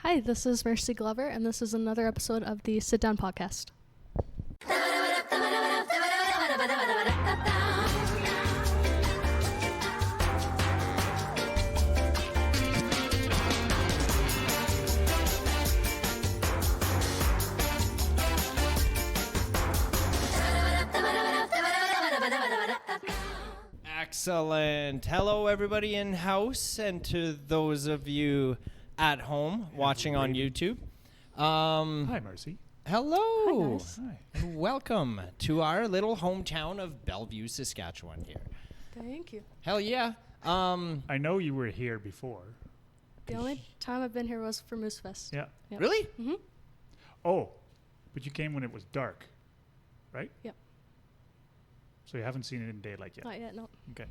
Hi, this is Mercy Glover, and this is another episode of the Sit Down Podcast. Excellent. Hello, everybody in house, and to those of you at home watching on YouTube. Hi, Mercy. Hello. Hi, guys. Hi. And welcome to our little hometown of Bellevue, Saskatchewan here. Thank you. Hell yeah. I know you were here before. The only time I've been here was for Moosefest. Yeah. Yep. Really? Mm-hmm. Oh, but you came when it was dark, right? Yep. So you haven't seen it in daylight yet. Not yet, no. Okay.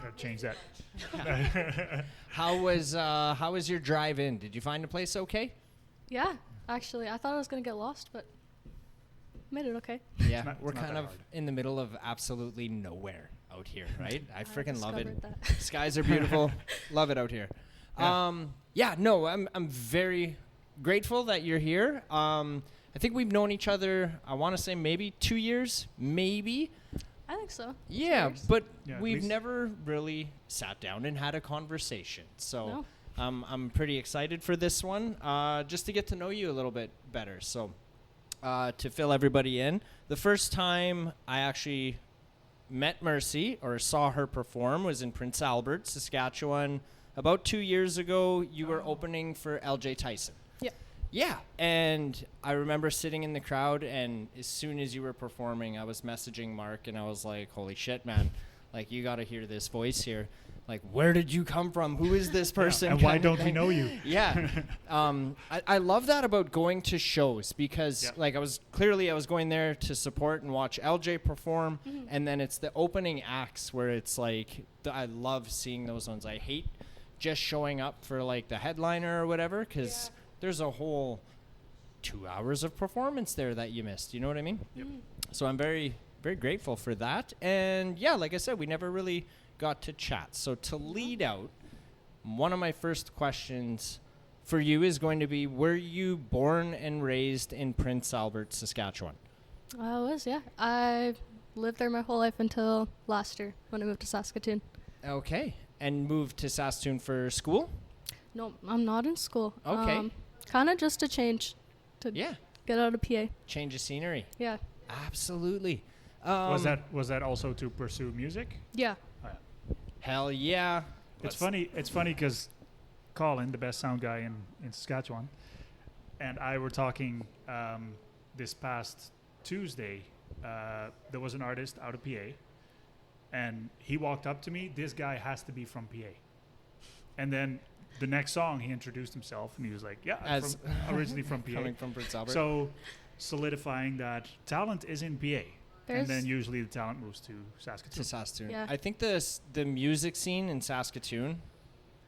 Gotta change that. How was your drive in? Did you find the place okay? Yeah, actually, I thought I was going to get lost, but made it okay. Yeah, not- we're it's not kind that of hard. in the middle of absolutely nowhere out here, right? I freaking love it. discovered that. Skies are beautiful. Love it out here. Yeah. I'm very grateful that you're here. I think we've known each other, I want to say maybe 2 years, maybe. I think so. Yeah, Cheers. but Yeah, at we've least. never really sat down and had a conversation. So No. I'm pretty excited for this one, just to get to know you a little bit better. So to fill everybody in, the first time I actually met Mercy or saw her perform was in Prince Albert, Saskatchewan. About 2 years ago, you were opening for LJ Tyson. Yep. Yeah, and I remember sitting in the crowd, and as soon as you were performing, I was messaging Mark, and I was like, holy shit, man. Like, you got to hear this voice here. Like, where did you come from? Who is this person? And why Kind of don't we thing. know you? Yeah. I love that about going to shows because, Yeah. like, I was going there to support and watch LJ perform, and then it's the opening acts where it's like, I love seeing those ones. I hate just showing up for, like, the headliner or whatever because there's a whole 2 hours of performance there that you missed. You know what I mean? Yep. So I'm very, very grateful for that. And yeah, like I said, we never really got to chat. So to lead out, one of my first questions for you is going to be, were you born and raised in Prince Albert, Saskatchewan? I was, yeah. I lived there my whole life until last year when I moved to Saskatoon. Okay. And moved to Saskatoon for school? No, I'm not in school. Okay. Kind of just a change to Yeah. get out of PA. Change of scenery. Yeah. Absolutely. Was that also to pursue music? Yeah. Oh, yeah. Hell yeah. It's funny because Colin, the best sound guy in Saskatchewan, and I were talking this past Tuesday. There was an artist out of PA, and he walked up to me. This guy has to be from PA. And then the next song, he introduced himself, and he was like, "Yeah, I'm As originally from PA." coming from Prince Albert. So solidifying that talent is in PA. There's And then usually the talent moves to Saskatoon. to Saskatoon. Yeah. I think the music scene in Saskatoon,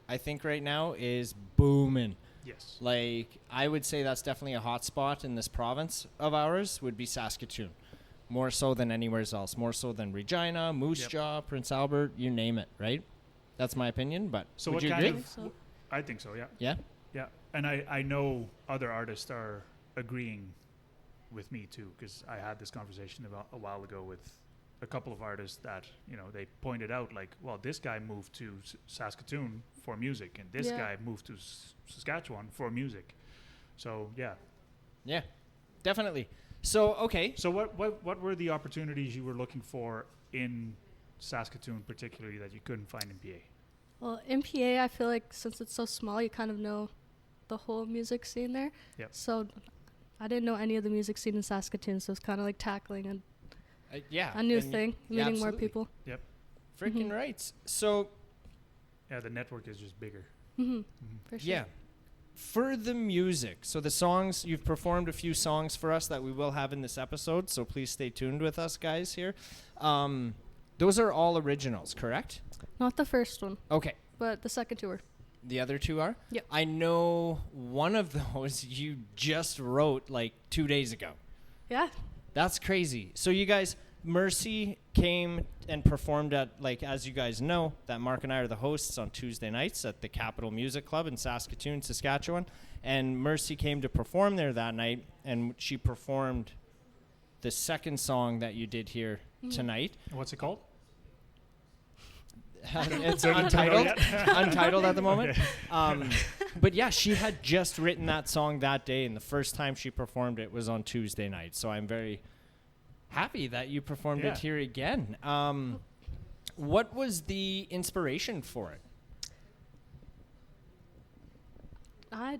I think right now is booming. Yes. Like, I would say that's definitely a hot spot in this province of ours would be Saskatoon. More so than anywhere else. More so than Regina, Moose Jaw, Prince Albert, you name it, right? That's my opinion, but So would what you kind agree? of? So. I think so. Yeah. Yeah? Yeah. And I know other artists are agreeing with me too, because I had this conversation about a while ago with a couple of artists that, you know, they pointed out like, well, this guy moved to Saskatoon for music, and this Yeah. guy moved to Saskatchewan for music. So yeah. Yeah, definitely. So, okay. So what were the opportunities you were looking for in Saskatoon, particularly that you couldn't find in PA? Well, in PA, I feel like since it's so small, you kind of know the whole music scene there. Yep. So I didn't know any of the music scene in Saskatoon, so it's kind of like tackling Yeah. a new and thing, yeah, meeting more absolutely. people. Freaking Mhm. right. So, Yeah, the network is just bigger. For sure. yeah. For the music, so the songs, you've performed a few songs for us that we will have in this episode, so please stay tuned with us, guys, here. Those are all originals, correct? Not the first one, Okay. but the second two were. The other two are? Yep. I know one of those you just wrote like 2 days ago. Yeah. That's crazy. So you guys, Mercy came and performed at, like, as you guys know, that Mark and I are the hosts on Tuesday nights at the Capitol Music Club in Saskatoon, Saskatchewan. And Mercy came to perform there that night, and she performed the second song that you did here tonight. What's it called? It's Don't untitled, know yet? untitled at the moment. Okay. But yeah, she had just written that song that day, and the first time she performed it was on Tuesday night. So I'm very happy that you performed it here again. What was the inspiration for it?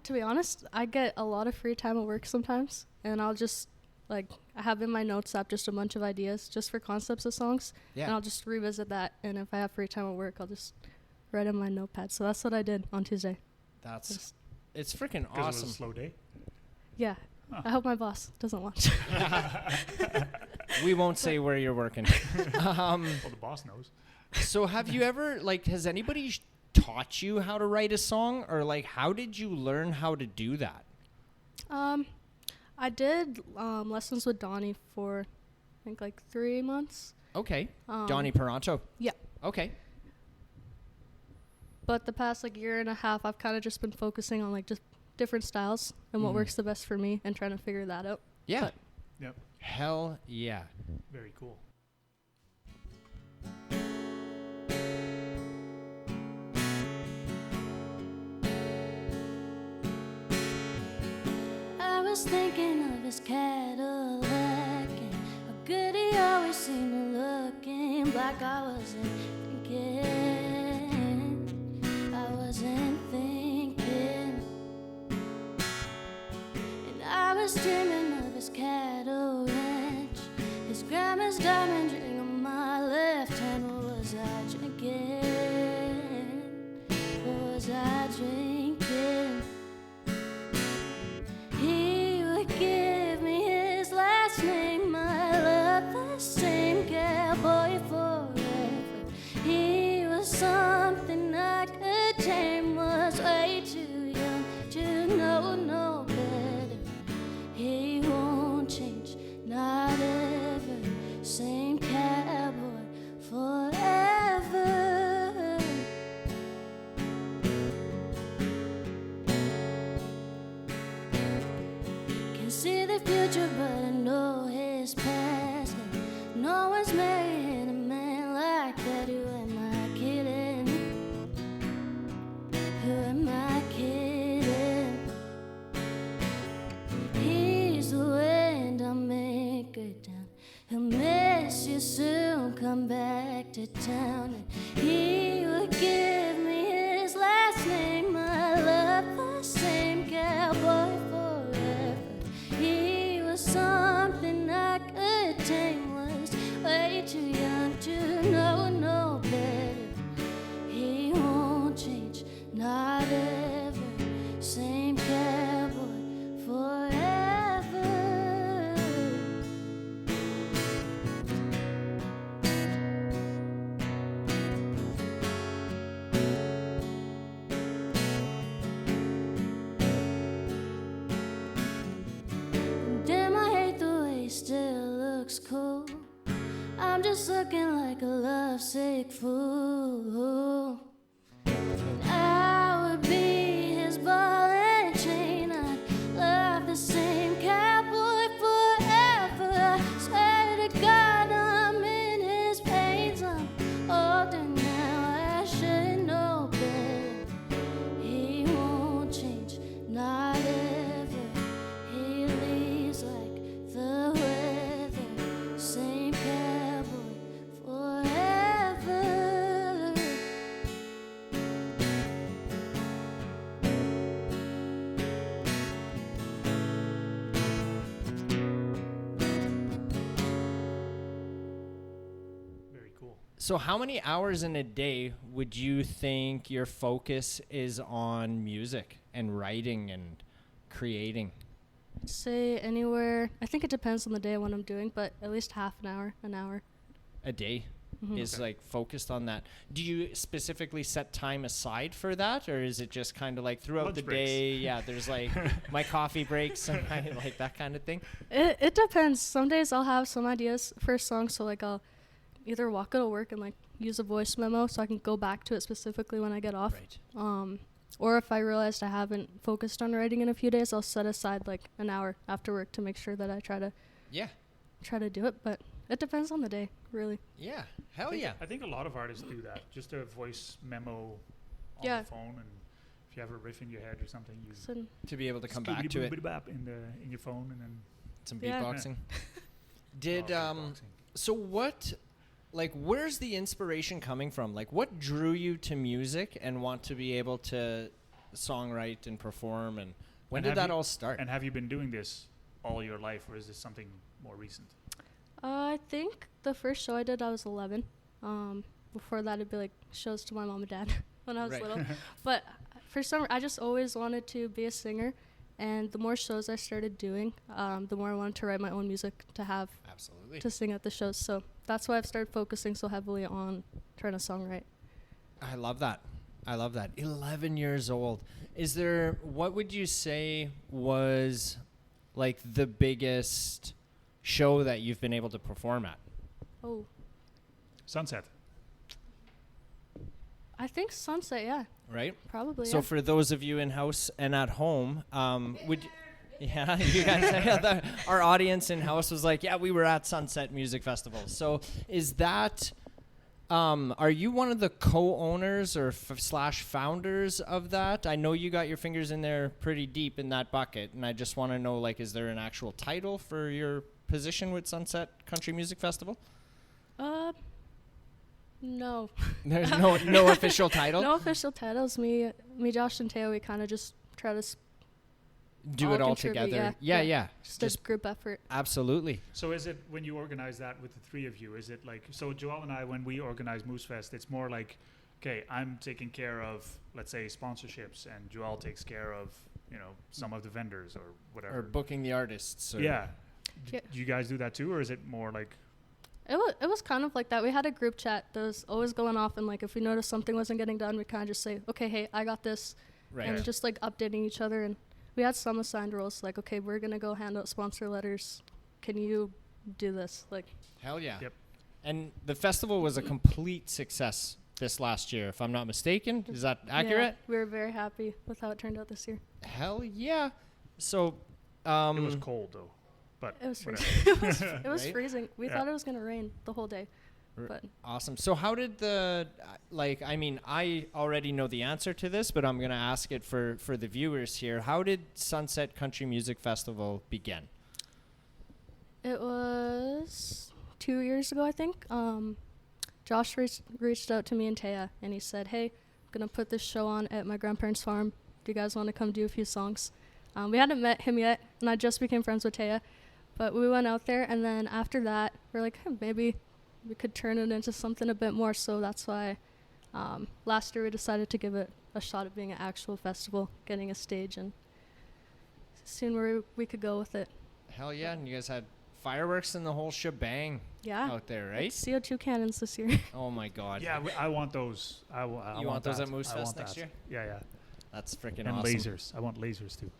To be honest, I get a lot of free time at work sometimes, and I'll just, I have in my notes app just a bunch of ideas just for concepts of songs, and I'll just revisit that, and if I have free time at work, I'll just write in my notepad. So that's what I did on Tuesday. It's freaking Because awesome. it was a slow day. Yeah. I hope my boss doesn't watch. We won't say where you're working. Well, the boss knows. So have you ever, has anybody taught you how to write a song, or how did you learn how to do that? I did lessons with Donnie for, I think, 3 months. Okay. Donnie Peranto. Yeah. Okay. But the past year and a half, I've kind of just been focusing on just different styles and what works the best for me, and trying to figure that out. Yeah. But Yep. Hell yeah. Very cool. I was thinking of his Cadillac and how good he always seemed to look in black. I wasn't thinking, and I was dreaming of his cattle ranch, his grandma's diamond ring on my left hand. What was I drinking? What was I drinking? He would give me his last name, my love, the same cowboy forever. He was something I could tame, was way too young to know no better. He won't change, not ever, same cowboy forever. Can see the future, but I know his past, and no one's marrying a man like that. Who am I kidding? Who am I kidding? He's the wind I'll make her down. He'll miss you soon, come back to town. And he would give me his last name, my love, the same cowboy forever. He was something I could tame, was way too young to know no better. He won't change, not ever, same cowboy forever. Damn, I hate the way he still looks cool. I'm just looking like a lovesick fool. And I would be his ball and chain. I'd love the same cowboy forever. I swear to God, I'm in his veins. I'm older now, I should know better. He won't change, not ever. He leaves like the weather, same cowboy forever. Very cool. So how many hours in a day would you think your focus is on music and writing and creating? I'd say anywhere, I think it depends on the day and what I'm doing, but at least half an hour, an hour. A day? is like focused on that. Do you specifically set time aside for that, or is it just kind of like throughout Lunch the breaks. day? Yeah, there's like my coffee breaks and like that kind of thing. It depends. Some days I'll have some ideas for a song, so like I'll either walk out of work and like use a voice memo so I can go back to it specifically when I get off. Right. Or if I realized I haven't focused on writing in a few days, I'll set aside like an hour after work to make sure that I try to do it. But it depends on the day, really. Yeah. Hell yeah. I think a lot of artists do that. Just a voice memo on Yeah. the phone, and if you have a riff in your head or something, you So, To be able to come back to it. in your phone, and then Some Yeah. beatboxing. Did beatboxing. so what, like, where's the inspiration coming from? Like, what drew you to music and want to be able to songwrite and perform, and when And did have that you- all start? And have you been doing this all your life, or is this something more recent? I think the first show I did, I was 11. Before that, it'd be like shows to my mom and dad when I was Right. little. But for some, I just always wanted to be a singer. And the more shows I started doing, the more I wanted to write my own music to have Absolutely. to sing at the shows. So that's why I've started focusing so heavily on trying to songwrite. I love that. 11 years old. What would you say was like the biggest show that you've been able to perform at? Oh, Sunset. I think Sunset, yeah, Right? probably. So yeah. for those of you in house and at home, yeah, you guys, our audience in house was like, yeah, we were at Sunset Music Festival. So is that, are you one of the co-owners or slash founders of that? I know you got your fingers in there pretty deep in that bucket, and I just want to know, like, is there an actual title for your position with Sunset Country Music Festival? No. There's no official title? No official titles. Me, Josh, and Taya, we kind of just try to Do it all contribute, together. yeah. Yeah. just a group effort. Absolutely. So is it, when you organize that with the three of you, is it like, so Joel and I, when we organize Moosefest, it's more like, okay, I'm taking care of, let's say, sponsorships, and Joel takes care of, some of the vendors or whatever. Or booking the artists. Or Yeah. Yeah. Do you guys do that too, or is it more like, It was kind of like that. We had a group chat that was always going off, and like if we noticed something wasn't getting done, we kind of just say, okay, hey, I got this, Right. and just like updating each other. And we had some assigned roles, like, okay, we're gonna go hand out sponsor letters. Can you do this? Like, Hell yeah. Yep. And the festival was a complete success this last year, if I'm not mistaken. Is that accurate? yeah, we were very happy with how it turned out this year. Hell yeah. So, it was cold though, but It was whatever. freezing. it was Right? freezing. We Yeah. thought it was gonna rain the whole day, but awesome. So how did I already know the answer to this, but I'm going to ask it for the viewers here. How did Sunset Country Music Festival begin? it was 2 years ago, I think. Josh reached out to me and Taya, and he said, hey, I'm gonna put this show on at my grandparents' farm. Do you guys want to come do a few songs? We hadn't met him yet, and I just became friends with Taya. But we went out there, and then after that, we're like, hey, maybe we could turn it into something a bit more. So that's why last year we decided to give it a shot at being an actual festival, getting a stage, and seeing where we could go with it. Hell yeah. And you guys had fireworks and the whole shebang Yeah. out there, Like right? CO2 cannons this year. Oh, my God. Yeah, I want those. I You want those that. at Moosefest I want next that. year? Yeah. That's freaking And awesome. lasers. I want lasers too.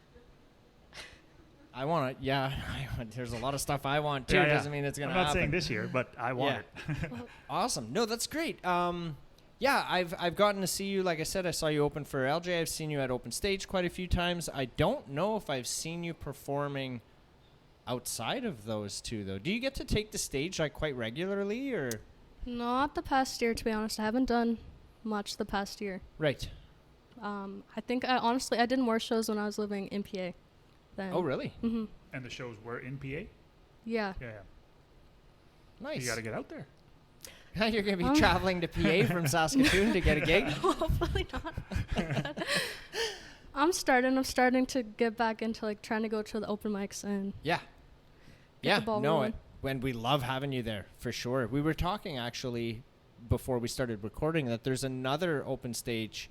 I want it. Yeah. There's a lot of stuff I want, too. Yeah, yeah. Doesn't mean it's going to I'm happen. not saying this year, but I want Yeah. it. Awesome. No, that's great. Yeah, I've gotten to see you. Like I said, I saw you open for LJ. I've seen you at Open Stage quite a few times. I don't know if I've seen you performing outside of those two, though. Do you get to take the stage like quite regularly, or? Not the past year, to be honest. I haven't done much the past year. Right. I think I did more shows when I was living in PA. Than Oh, really? Mm-hmm. And the shows were in PA. Yeah. Yeah. Nice. You got to get out there. You're going to be traveling to PA from Saskatoon to get a gig? Hopefully not. I'm starting to get back into like trying to go to the open mics and Yeah. Get Yeah. the ball No, rolling. when we love having you there, for sure. We were talking actually before we started recording that there's another open stage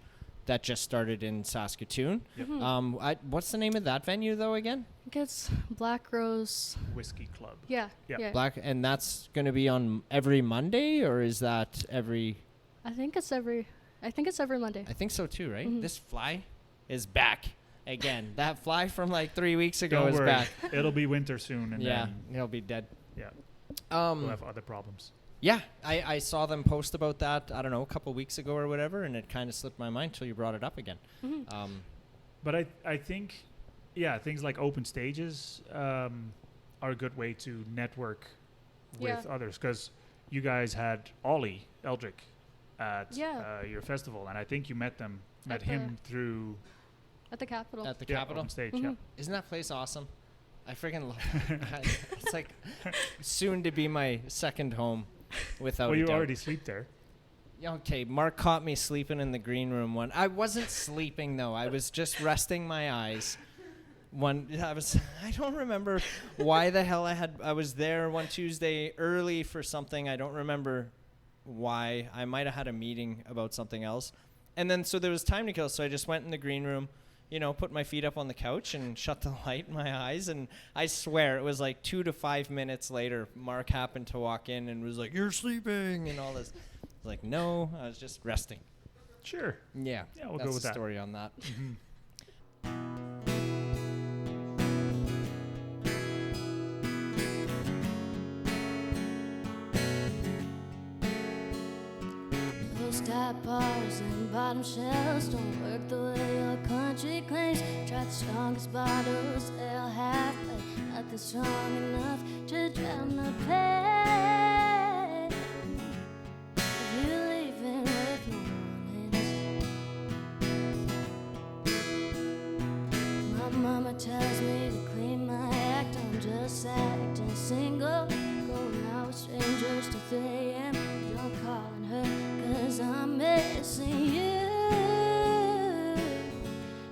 that just started in Saskatoon. Yep. What's the name of that venue though again? I think it's Black Rose. Whiskey Club. Yeah. Yeah. Yeah. Black, and that's going to be on every Monday, or is that every? I think it's every Monday. I think so too, right? Mhm. This fly is back again. That fly from like 3 weeks ago Don't is worry. back. It'll be winter soon, and Yeah, then he'll be dead. we'll have other problems. Yeah, I saw them post about that, I don't know, a couple weeks ago or whatever, and it kind of slipped my mind till you brought it up again. Mhm. But I think, things like open stages are a good way to network with others, because you guys had Ollie Eldrick at your festival, and I think you met him through At the Capitol. At the Capitol? open stage. Mhm. Isn't that place awesome? I freaking love it. It's like soon to be my second home without Well, a you doubt. already sleep there. Yeah, okay, Mark caught me sleeping in the green room one. I wasn't sleeping though. I was just resting my eyes. I don't remember why the hell I was there one Tuesday early for something. I don't remember why. I might have had a meeting about something else. And then so there was time to kill, so I just went in the green room, put my feet up on the couch and shut the light in my eyes. And I swear it was like 2 to 5 minutes later, Mark happened to walk in and was like, "You're sleeping," and all this. I was like, no, I was just resting. Sure. Yeah, We'll that's go with the that. story on that. Those top bars and bottom shelves don't work the way your country claims. Try the strongest bottles they'll have, but nothing strong enough to drown the pain. If you're leaving with warnings, my mama tells me to clean my act. I'm just acting single, going out with strangers till 3 a.m. I'm calling her 'cause I'm missing you.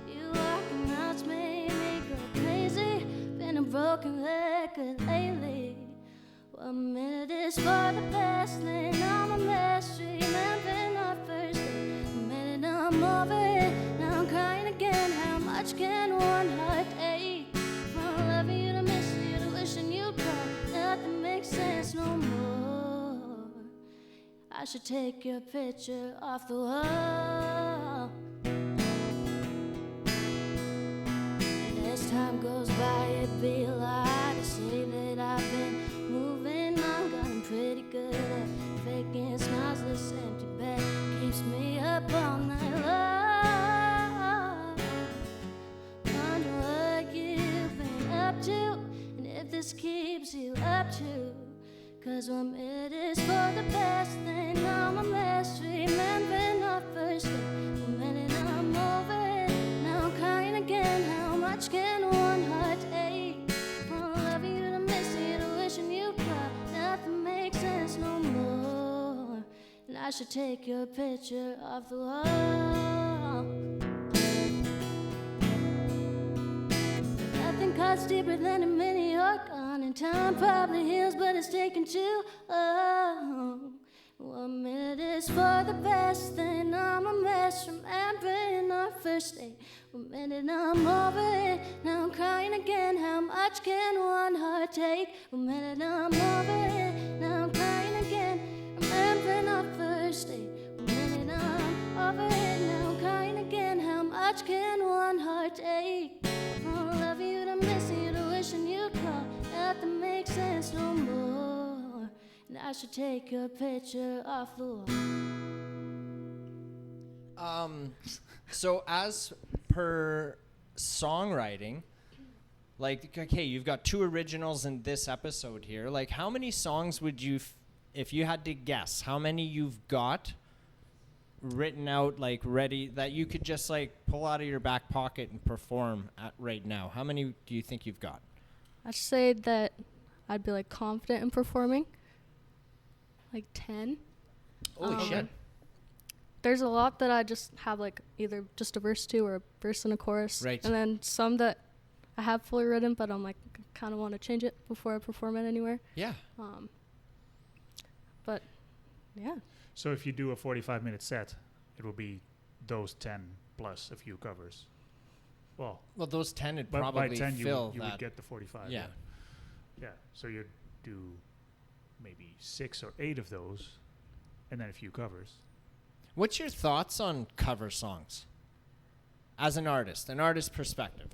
You walking out's made me go crazy. Been a broken record lately. 1 minute is for the best thing. I'm a mess, remembering our first date. 1 minute I'm over it, now I'm crying again. How much can one heart take? From loving you to missing you to wishing you'd come. Nothing makes sense no more. I should take your picture off the wall. And as time goes by, it'd be a lie to say that I've been moving on. Gotten pretty good at faking smiles. This empty bed keeps me up all night long. Wonder what you've been up to, and if this keeps you up too. 'Cause 1 minute is for the best thing. I'm a mess, remembering our first date. 1 minute I'm over it, now I'm crying again. How much can one heart take? From loving you to missing you to wishing you cry. Nothing makes sense no more. And I should take your picture off the wall. Nothing cuts deeper than a mini or gone. And time probably heals, but it's taking too long. 1 minute is for the best thing. I'm a mess, remembering our first date. 1 minute I'm over it, now I'm crying again. How much can one heart take? 1 minute I'm over it, now I'm crying again. Remembering our first date. 1 minute I'm over it, now I'm crying again. How much can one heart take? From loving you to missing you to wishing you'd call. Nothing makes sense no more. And I should take your picture off the wall. So as per songwriting, like, okay, you've got 2 originals in this episode here. Like, how many songs would you, if you had to guess, how many you've got written out, like, ready, that you could just, like, pull out of your back pocket and perform at right now? How many do you think you've got? I'd say that I'd be, like, confident in performing. Like 10. Holy shit. There's a lot that I just have, like, either just a verse to or a verse and a chorus. Right. And then some that I have fully written, but I'm, like, kind of want to change it before I perform it anywhere. Yeah. But, yeah. So if you do a 45-minute set, it will be those 10 plus a few covers. Well, those 10 would but probably by 10 fill you that. would get the 45. Yeah. Yeah. So you'd do maybe 6 or 8 of those, and then a few covers. What's your thoughts on cover songs? As an artist perspective.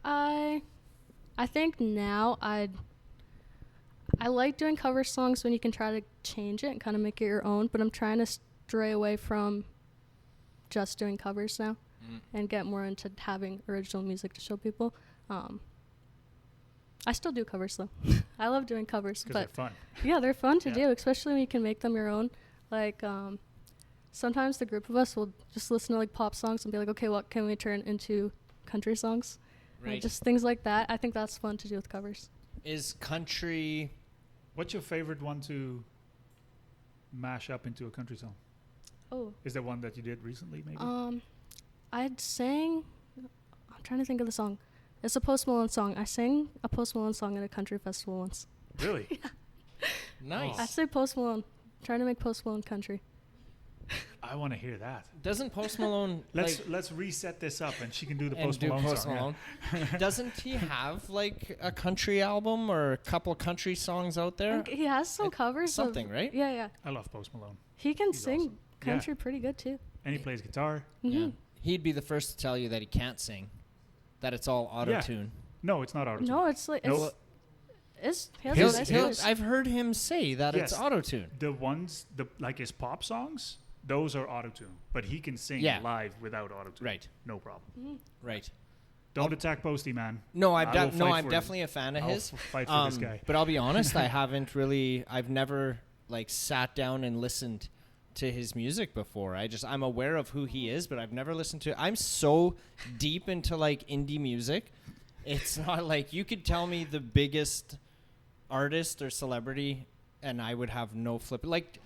I think now I like doing cover songs when you can try to change it and kind of make it your own, but I'm trying to stray away from just doing covers now and get more into having original music to show people. I still do covers though. I love doing covers, but Because they're fun. yeah, they're fun to Yeah. do, especially when you can make them your own. Like sometimes the group of us will just listen to like pop songs and be like, okay, what can we turn into country songs? Right. Like, just things like that. I think that's fun to do with covers. Is country... What's your favorite one to mash up into a country song? Oh, Is there one that you did recently, maybe? I'd sang. I'm trying to think of the song. It's a Post Malone song. I sang a Post Malone song at a country festival once. Really? Nice. I say Post Malone. Trying to make Post Malone country. I want to hear that. Doesn't Post Malone... Let's reset this up, and she can do the and Post do Malone Post song. Malone. Doesn't he have like a country album or a couple country songs out there? He has some covers. Something, right? Yeah, yeah. I love Post Malone. He can He's sing awesome. country pretty good too. And he plays guitar. Mm-hmm. Yeah. He'd be the first to tell you that he can't sing. That it's all auto-tune. No, it's not auto. No, it's like No. he has a nice voice. I've heard him say that it's Yes. auto-tune. The ones, like his pop songs, those are auto-tune. But he can sing Yeah. live without auto-tune. Right. No problem. Right. Don't attack Posty, man. No, I will I'm fight for definitely a fan of I'll his. fight for this guy. But I'll be honest, I've never like sat down and listened to his music before. I'm aware of who he is, but I've never listened to it. I'm so deep into like indie music. It's not like you could tell me the biggest artist or celebrity and I would have no flip. Like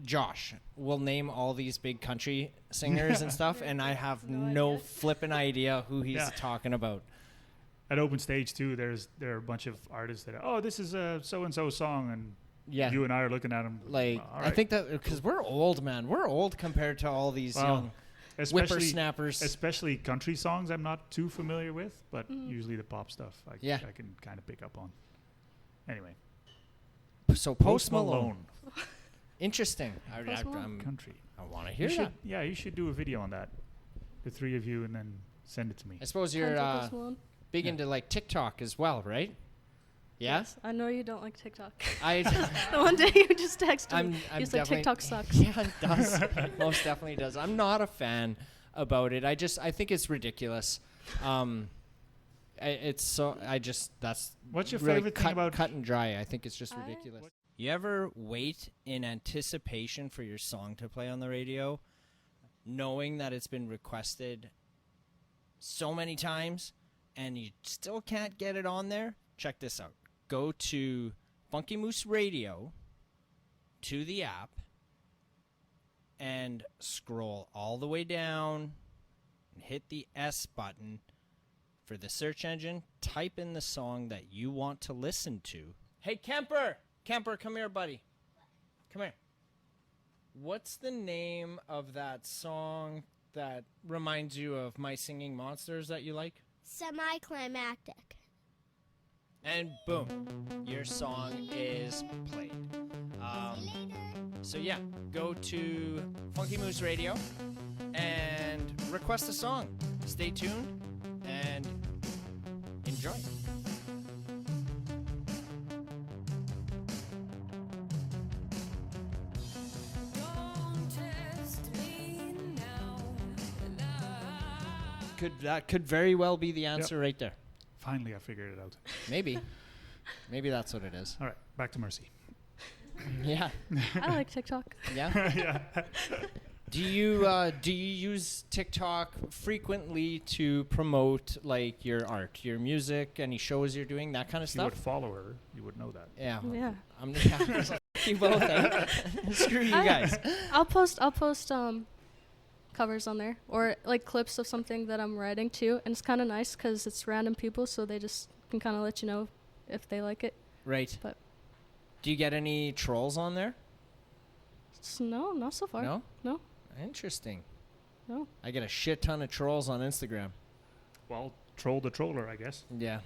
Josh will name all these big country singers and stuff, and I have no flipping idea who he's Yeah. talking about. At Open Stage, too, there are a bunch of artists that this is a so-and-so song, and Yeah. you and I are looking at them. Like, all I right. think that because we're old, man. We're old compared to all these young especially, whippersnappers. especially country songs I'm not too familiar with, but usually the pop stuff I can kind of pick up on. Anyway. So Post Malone. Interesting. Post Malone. Country. I want to hear You that. should, you should do a video on that. The three of you, and then send it to me. I suppose you're Country Post Malone. big Yeah. into like TikTok as well, right? Yeah. Yes, I know you don't like TikTok. I. The one day you just texted I'm me. I'm You said definitely- TikTok sucks. Yeah, it does. It most definitely does. I'm not a fan about it. I think it's ridiculous. That's What's your really favorite thing about cut and dry. I think it's just I- ridiculous. You ever wait in anticipation for your song to play on the radio, knowing that it's been requested so many times, and you still can't get it on there? Check this out. Go to Funky Moose Radio, to the app, and scroll all the way down and hit the S button for the search engine. Type in the song that you want to listen to. Hey, Kemper! Kemper, come here, buddy. Come here. What's the name of that song that reminds you of My Singing Monsters that you like? Semi-climactic. And boom, your song is played. So yeah, go to Funky Moose Radio and request a song. Stay tuned and enjoy. That could very well be the answer right there. Finally, I figured it out. Maybe. Maybe that's what it is. All right, back to Mercy. Yeah. I like TikTok. Yeah. Yeah. Do you use TikTok frequently to promote like your art, your music, any shows you're doing, that kind of If you would stuff? follow her, you would know that. Yeah. Yeah. You both. Screw you guys. I'll post covers on there or like clips of something that I'm writing too, and it's kind of nice because it's random people, so they just can kind of let you know if they like it. Right. But- Do you get any trolls on there? No, not so far. No. No. Interesting. No. I get a shit ton of trolls on Instagram. Well, troll the troller, I guess. Yeah.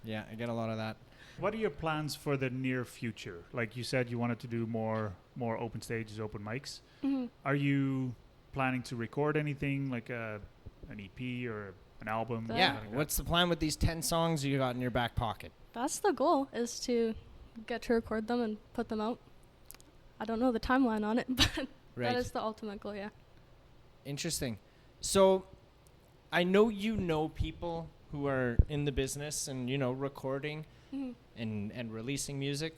Yeah, I get a lot of that. What are your plans for the near future? Like you said, you wanted to do more open stages, open mics. Mm-hmm. Are you planning to record anything like an EP or an album? Yeah. Something like that? What's the plan with these 10 songs you got in your back pocket? That's the goal, is to get to record them and put them out. I don't know the timeline on it, but Right. that is the ultimate goal, yeah. Interesting. So I know you know people who are in the business and, you know, recording and releasing music.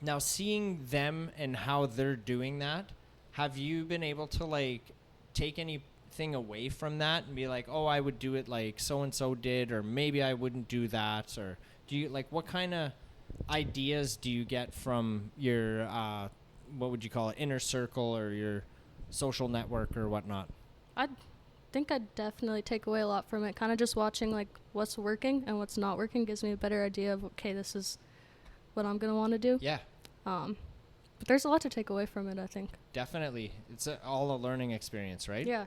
Now, seeing them and how they're doing that, have you been able to, like, take anything away from that and be like, oh, I would do it like so-and-so did, or maybe I wouldn't do that? Or do you, like, what kind of ideas do you get from your, what would you call it, inner circle or your social network or whatnot? I think I'd definitely take away a lot from it. Kind of just watching, like, what's working and what's not working gives me a better idea of, okay, this is what I'm going to want to do. Yeah. But there's a lot to take away from it, I think. Definitely. It's all a learning experience, right? Yeah.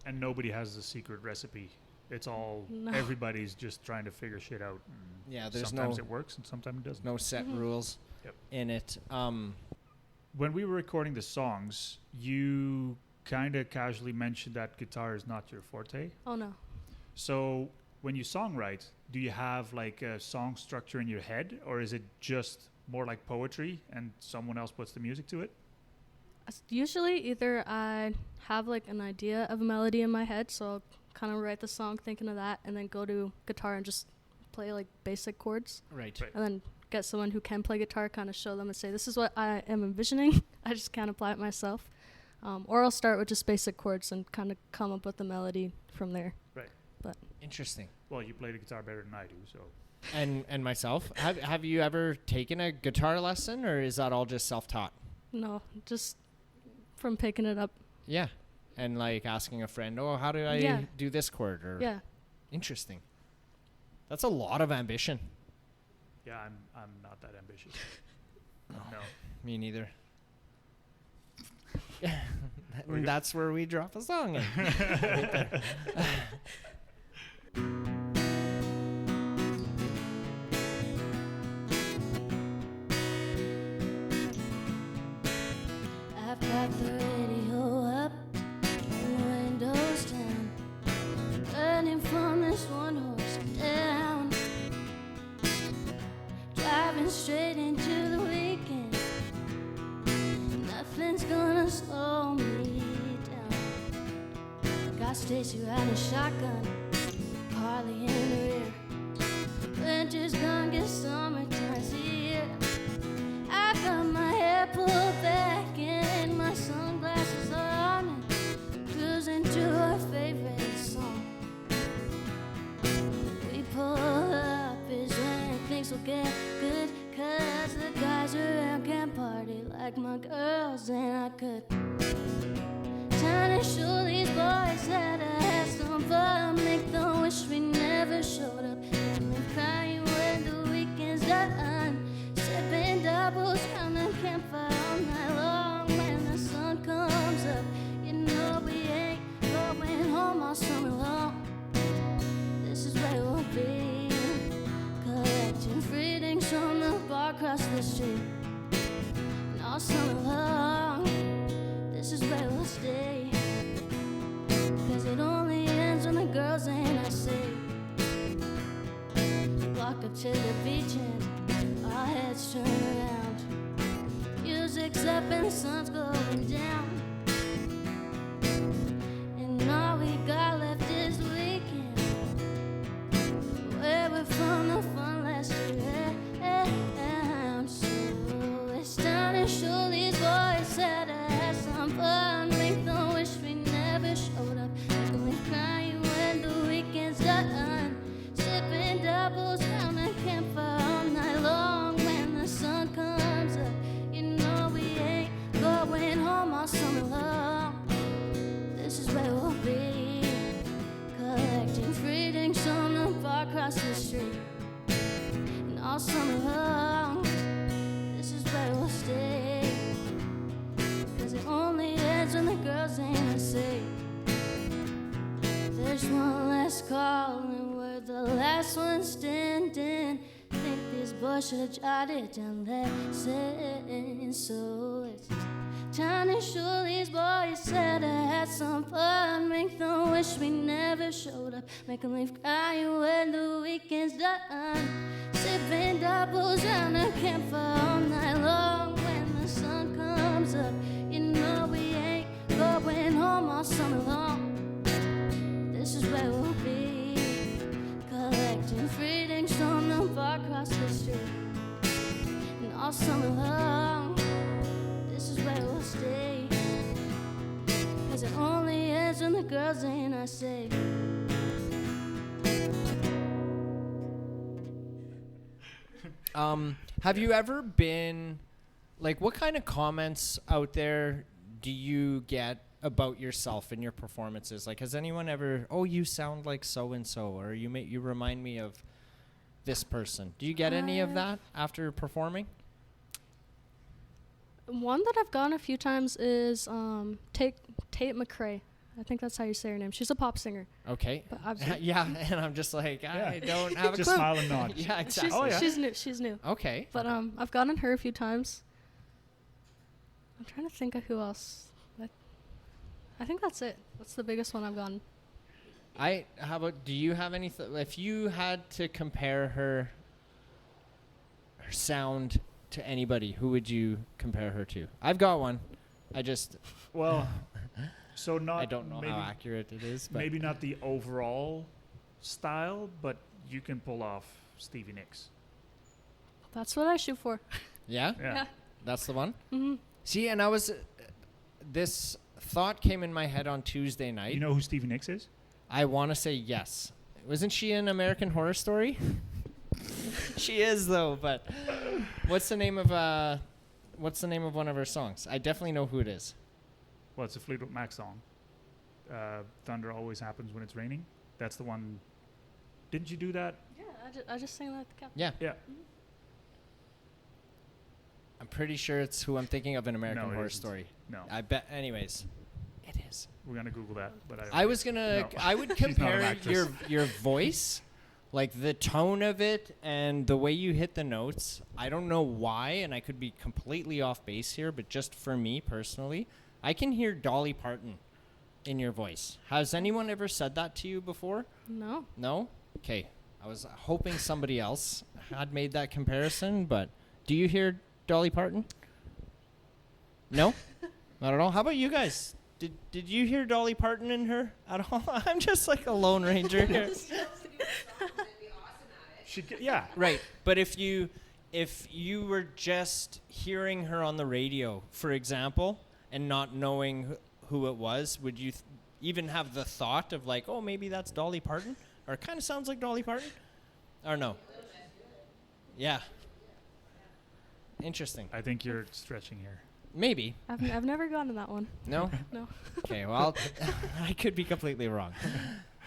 And nobody has the secret recipe. It's all, everybody's just trying to figure shit out. And Yeah, there's sometimes no- it works and sometimes it doesn't. No set rules Yep. in it. When we were recording the songs, you kind of casually mentioned that guitar is not your forte. Oh, no. So when you songwrite, do you have like a song structure in your head, or is it just more like poetry and someone else puts the music to it? Usually either I have, like, an idea of a melody in my head, so I'll kind of write the song thinking of that, and then go to guitar and just play, like, basic chords. Right. And then get someone who can play guitar, kind of show them and say, this is what I am envisioning. I just can't apply it myself. Or I'll start with just basic chords and kind of come up with the melody from there. Right. But Interesting. Well, you play the guitar better than I do, so. And myself, have you ever taken a guitar lesson, or is that all just self-taught? no, just from picking it up. Yeah. And like asking a friend, oh, how do I Yeah. do this chord? Or Yeah. Interesting. That's a lot of ambition. Yeah, I'm not that ambitious. No. Me neither. And that's where we drop a song in. Right there. I've got the radio up and the windows down, running from this one horse down, driving straight into the weekend. Nothing's gonna slow me down. Got Stacy riding shotgun, Harley in the rear. Winter's gonna get summertime's here. I got my hair pulled back and my sunglasses on, and cruising to our favorite song. We pull up is when things will get good, 'cause the guys around can party like my girls and I could. Trying to show these boys that I had some fun, make them wish we never showed up, and then crying when the weekend's done. Sipping doubles round the campfire all night long. When the sun comes up, you know we ain't going home all summer long. This is where we'll be, collecting free drinks from the bar across the street. And all summer long, this is where we'll stay, 'cause it only ends when the girls and I say, walk up to the beach and our heads turn around. Music's up and the sun's going down, and all we got left is the weekend. Where we're from, the fun lasts around. So it's time to show these boys that I had some fun, make them wish we never showed up, make them crying when the weekend's done. Sipping doubles round the campfire all night long. When the sun comes up, you know we ain't going home all summer long. This is where we'll be, collecting free drinks on the bar across the street. And all summer long, this is where we'll stay, 'cause it only ends when the girls ain't the same. last one standing. Think this boy should have jotted down lessons. So it's time to show these boys said I had some fun. Make them wish we never showed up. Make them leave crying when the weekend's done. Sipping doubles round a campfire all night long. When the sun comes up, you know we ain't going home all summer long. This is where we'll be, collecting free drinks on the bar across the street. And all summer long, this is where we'll stay. Cause it only ends when the girls ain't I say. Have you ever been, like, what kind of comments out there do you get about yourself in your performances? Like, has anyone ever, oh, you sound like so-and-so, or you remind me of this person? Do you get any of that after performing? One that I've gotten a few times is Tate McRae. I think that's how you say her name. She's a pop singer. Okay. But yeah, and I'm just like, I don't have a Just clue. smile and nod. Yeah, exactly. She's new. Okay. But I've gotten her a few times. I'm trying to think of who else. I think that's it. That's the biggest one I've gotten. How about, do you have any, if you had to compare her sound to anybody, who would you compare her to? I've got one. Well, so not. I don't know how accurate it is, but maybe not the overall style, but you can pull off Stevie Nicks. That's what I shoot for. yeah, Yeah. that's the one. Mm-hmm. See, and this thought came in my head on Tuesday night. You know who Stevie Nicks is? I want to say yes. Wasn't she in American Horror Story? She is though, but what's the name of one of her songs? I definitely know who it is. Well, it's a Fleetwood Mac song. Thunder Always Happens When It's Raining. That's the one. Didn't you do that? Yeah, I just sang that at the cap. Yeah. Yeah. I'm pretty sure it's who I'm thinking of in American No, it Horror isn't. Story. No. I bet. Anyways, it is. We're going to Google that. But I was gonna. No. I would She's not an compare actress. your voice, like the tone of it and the way you hit the notes. I don't know why, and I could be completely off base here, but just for me personally, I can hear Dolly Parton in your voice. Has anyone ever said that to you before? No. No? Okay. I was hoping somebody else had made that comparison, but do you hear Dolly Parton? No? Not at all? How about you guys? Did you hear Dolly Parton in her at all? I'm just like a lone ranger here. Yeah. Right. But if you were just hearing her on the radio, for example, and not knowing who it was, would you even have the thought of like, oh, maybe that's Dolly Parton? Or it kind of sounds like Dolly Parton? Or no? Yeah. Interesting. I think you're stretching here. Maybe. I've never gotten that one. No? No. Okay, well, I could be completely wrong.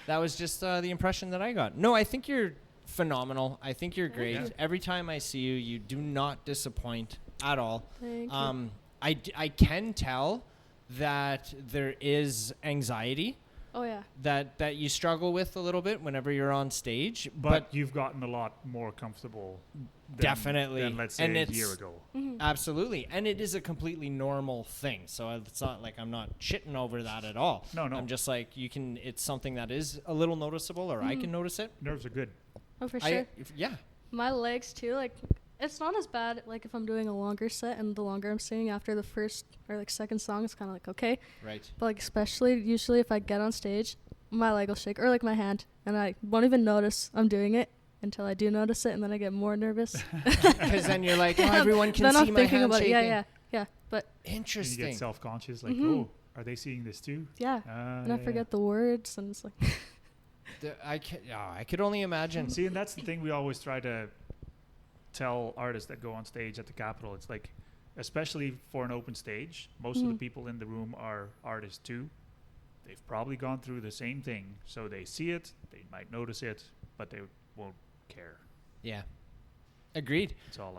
That was just the impression that I got. No, I think you're phenomenal. I think you're great. Yeah. Every time I see you, you do not disappoint at all. Thank you. I can tell that there is anxiety Oh yeah. that you struggle with a little bit whenever you're on stage. But you've gotten a lot more comfortable Definitely. than let's say And a it's- year ago. Absolutely. And it is a completely normal thing. So it's not like I'm not shitting over that at all. No. I'm just like, it's something that is a little noticeable, or I can notice it. Nerves are good. Oh, for sure. Yeah. My legs too, like it's not as bad like if I'm doing a longer set and the longer I'm singing after the first or like second song, it's kind of like okay. Right. But like especially usually if I get on stage, my leg will shake or like my hand, and I won't even notice I'm doing it until I do notice it, and then I get more nervous. Because then you're like, oh, everyone can then see I'm my thinking hand about shaking. it. Yeah. But And you Interesting. get self-conscious, like, Mhm. oh, are they seeing this too? yeah, and I forget the words, and it's like I could only imagine. See, and that's the thing we always try to tell artists that go on stage at the Capitol. It's like, especially for an open stage, most of the people in the room are artists too. They've probably gone through the same thing, so they see it, they might notice it, but they won't care. Yeah. Agreed. It's all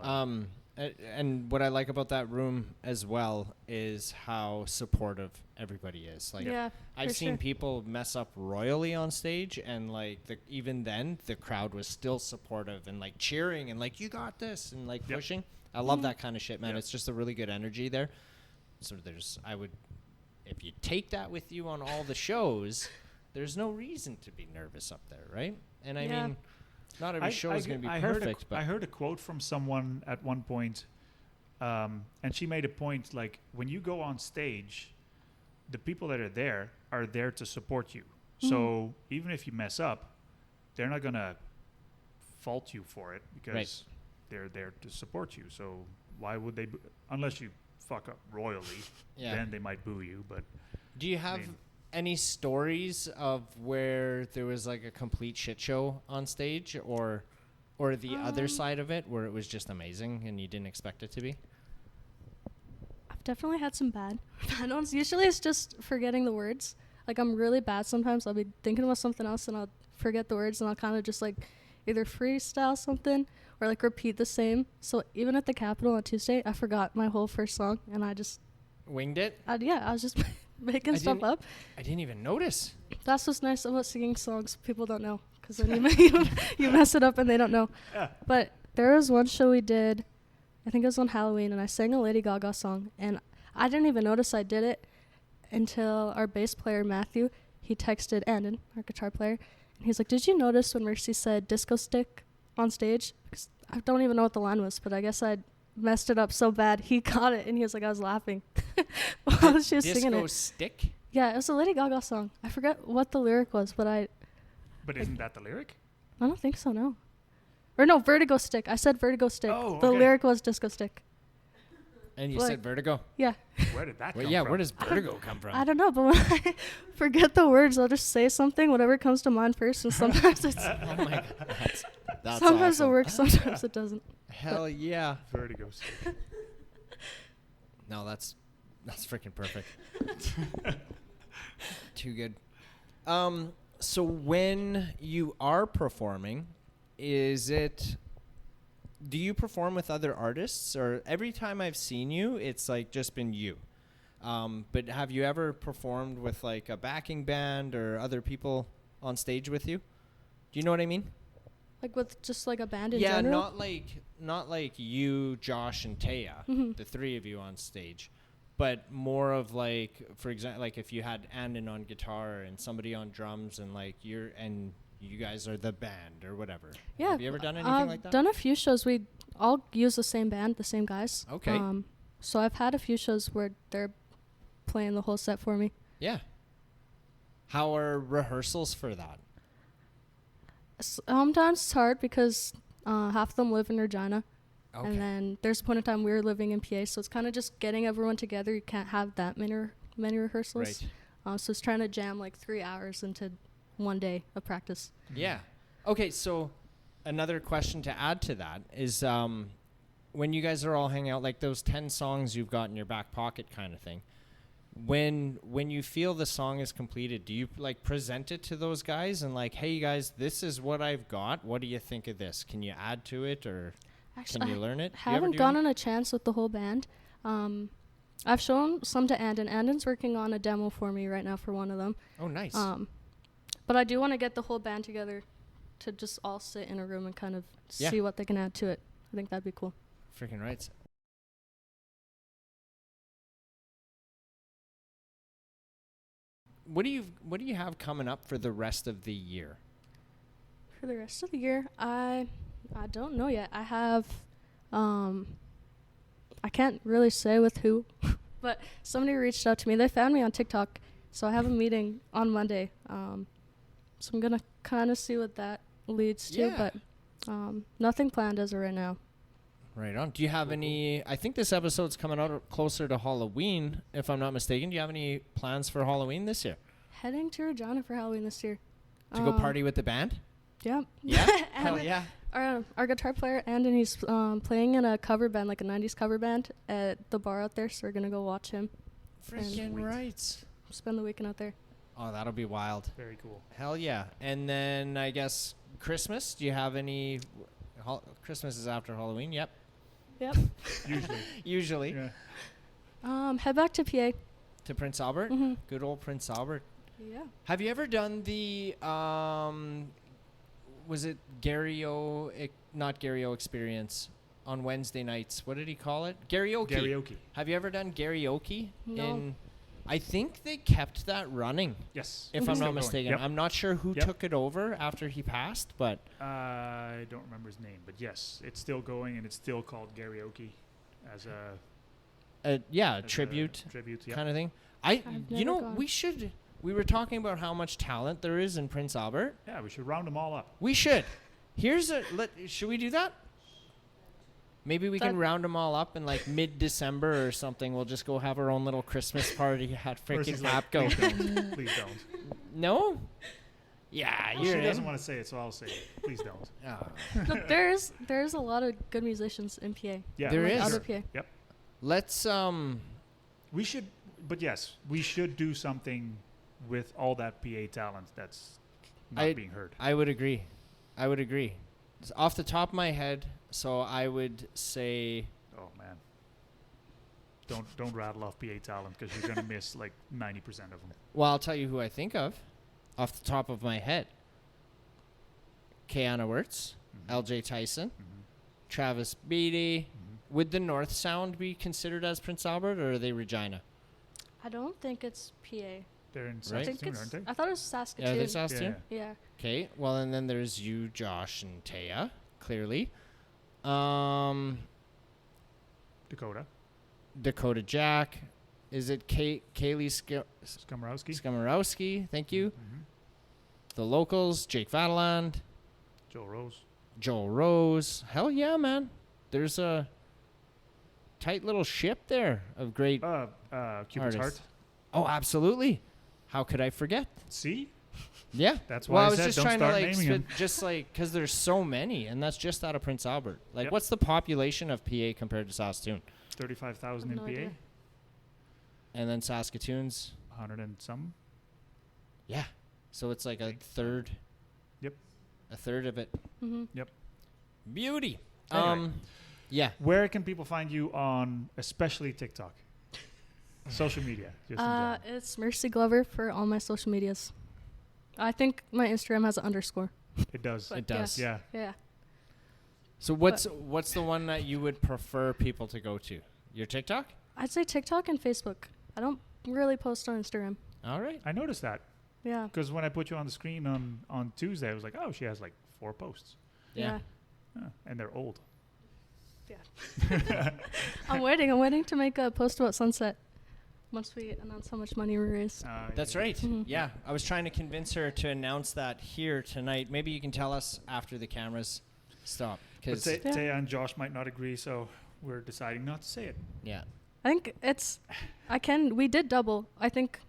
And what I like about that room as well is how supportive everybody is. Like, Yeah, I've for seen sure. people mess up royally on stage, and like even then, the crowd was still supportive and like cheering and like, you got this, and like Yep. pushing. I love that kind of shit, man. Yep. It's just a really good energy there. So if you take that with you on all the shows, there's no reason to be nervous up there, right? And I Yeah. mean, not every show is going to be I perfect, I but heard a quote from someone at one point, and she made a point like, when you go on stage, the people that are there to support you. So even if you mess up, they're not gonna fault you for it because Right. they're there to support you. So why would they? Unless you fuck up royally, Yeah. then they might boo you. But do you have mean- any stories of where there was like a complete shit show on stage, or the other side of it where it was just amazing and you didn't expect it to be? I've definitely had some bad ones. Usually it's just forgetting the words. Like, I'm really bad sometimes. I'll be thinking about something else and I'll forget the words, and I'll kind of just like either freestyle something or like repeat the same. So even at the Capitol on Tuesday, I forgot my whole first song, and I Winged it? was just making I stuff didn't- up. I didn't even notice. That's what's nice about singing songs people don't know, because then you mess it up and they don't know. Yeah. But there was one show we did, I think it was on Halloween, and I sang a Lady Gaga song, and I didn't even notice I did it until our bass player, Matthew, he texted Andon, our guitar player, and he's like, did you notice when Mercy said disco stick on stage? Because I don't even know what the line was, but I guess I messed it up so bad. He caught it, and he was like, I was laughing while she was singing Disco it. stick? Yeah, it was a Lady Gaga song. I forget what the lyric was, but I isn't that the lyric? don't think so, no. Or no, Vertigo Stick. I said Vertigo Stick. Oh, The okay. lyric was Disco Stick. And you Like- said vertigo? Yeah. Where did that Well, come yeah, from? where does vertigo come from? I don't know, but when I forget the words, I'll just say something, whatever comes to mind first, and sometimes it's Oh my god. That's sometimes awesome. it works, sometimes it doesn't. Hell yeah. Vertigo stick. No, that's freaking perfect. Too good. So when you are performing, do you perform with other artists, or every time I've seen you, it's like just been you? But have you ever performed with like a backing band or other people on stage with you? Do you know what I mean? Like with just like a band in Yeah, general? not like you, Josh, and Taya, Mhm. the three of you on stage, but more of like, for example, like if you had Andon on guitar and somebody on drums, and like you guys are the band or whatever. Yeah. Have you ever done anything I've like that? done a few shows. We all use the same band, the same guys. Okay. So I've had a few shows where they're playing the whole set for me. Yeah. How are rehearsals for that? Sometimes it's hard because half of them live in Regina. Okay. And then there's a point in time we were living in PA, so it's kind of just getting everyone together. You can't have that many rehearsals. Right. So it's trying to jam like 3 hours into one day of practice. Yeah. Okay, so another question to add to that is when you guys are all hanging out, like those 10 songs you've got in your back pocket kind of thing, when you feel the song is completed, do you like present it to those guys and like, hey, you guys, this is what I've got. What do you think of this? Can you add to it, or Actually, can you learn it? Do you ever haven't do gotten a chance with the whole band. I've shown some to Andon. Andon's working on a demo for me right now for one of them. Oh, nice. But I do want to get the whole band together to just all sit in a room and kind of Yeah. see what they can add to it. I think that'd be cool. Freaking right. What do you have coming up for the rest of the year? For the rest of the year, I don't know yet. I have, I can't really say with who, but somebody reached out to me. They found me on TikTok, so I have a meeting on Monday. So I'm gonna kind of see what that leads to, Yeah. but nothing planned as of right now. Right on. Do you have any? I think this episode's coming out closer to Halloween, if I'm not mistaken. Do you have any plans for Halloween this year? Heading to Regina for Halloween this year. To go party with the band? Yeah. Yeah. And Hell yeah. Our guitar player, Andon, he's playing in a cover band, like a 90s cover band at the bar out there, so we're going to go watch him. Freaking Sweet. right. Spend the weekend out there. Oh, that'll be wild. Very cool. Hell yeah. And then I guess Christmas. Do you have any Christmas is after Halloween. Yep. Yep. Usually. Yeah. Head back to PA. To Prince Albert. Mm-hmm. Good old Prince Albert. Yeah. Have you ever done the was it not Gary O experience on Wednesday nights? What did he call it? Karaoke. Karaoke. Have you ever done karaoke? No. I think they kept that running. Yes. If Mhm. I'm Still not going. mistaken. Yep. I'm not sure who Yep. took it over after he passed, but I don't remember his name, but yes, it's still going, and it's still called karaoke as a as a tribute tribute. Yeah. kind of thing. I've never gone. We were talking about how much talent there is in Prince Albert. Yeah, we should round them all up. We should. Should we do that? Maybe we can That- round them all up in like mid-December or something. We'll just go have our own little Christmas party at Mercy's freaking like, Apco. Please don't. Please don't. No? Yeah, Well, you're she in. doesn't want to say it, so I'll say it. Please don't. Oh. Look, there's a lot of good musicians in PA. Yeah, There Like, is. out Sure. of PA. Yep. Let's We should, but yes, we should do something with all that PA talent that's not being heard. I would agree. It's off the top of my head, so I would say Oh man, don't rattle off PA talent because you're gonna miss like 90% of them. well, I'll tell you who I think of off the top of my head. Keanu Wirtz, Mhm. LJ Tyson, Mhm. Travis Beatty. Mhm. Would the North Sound be considered as Prince Albert, or are they Regina? I don't think it's PA. They're in Right. I think Saskatoon, aren't they? I thought it was Yeah, Saskatoon. they Saskatoon. Yeah. Okay, well, and then there's you, Josh, and Taya, clearly. Dakota, Dakota Jack. Is it Kaylee Skomorowski. Skomorowski? Thank you. Mhm. The locals, Jake Vataland, Joel Rose. Joel Rose. Hell yeah, man. There's a tight little ship there of great. Cupid's Artists. Heart. Oh, absolutely. How could I forget? See, Yeah. that's Well, why I I was said just don't trying to start like naming them. just like because there's so many, and that's just out of Prince Albert. Like, Yep. what's the population of PA compared to Saskatoon? 35,000 in No PA, idea. And then Saskatoon's, 100 and some. yeah. So it's like a Think. third. Yep. A third of it. Mm-hmm. Beauty. Anyway. Yeah. Where can people find you on, especially TikTok? Social media. Just in general. It's Mercy Glover for all my social medias. I think my Instagram has an underscore. It does. But It does. Yeah. Yeah. So what's the one that you would prefer people to go to? Your TikTok? I'd say TikTok and Facebook. I don't really post on Instagram. All right. I noticed that Yeah. because when I put you on the screen on Tuesday, I was like, oh, she has like 4 posts. Yeah. And they're old. I'm waiting to make a post about Sunset once we announce how much money we raised. That's right. Mhm. Yeah. I was trying to convince her to announce that here tonight. Maybe you can tell us after the cameras stop. But Because Taya and Josh might not agree, so we're deciding not to say it. yeah. I think we did double. I think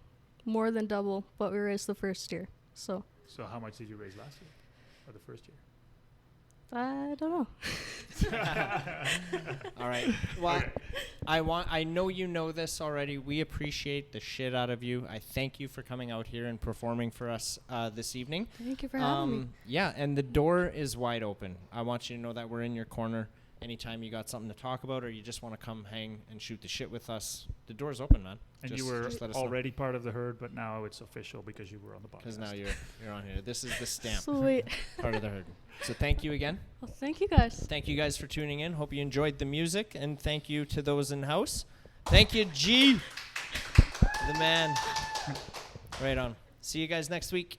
more than double what we raised the first year. So So how much did you raise last year or the first year? I don't know. All right. Well, I know you know this already. We appreciate the shit out of you. I thank you for coming out here and performing for us this evening. Thank you for having me. Yeah, and the door is wide open. I want you to know that we're in your corner. Anytime you got something to talk about or you just want to come hang and shoot the shit with us, the door's open, man. And Just- you were just let us know. already part of the herd, but now it's official because you were on the podcast. Because now you're on here. This is the stamp Sweet. part of the herd. So thank you again. Well, thank you guys. Thank you guys for tuning in. Hope you enjoyed the music, and thank you to those in house. Thank you, G, the man. Right on. See you guys next week.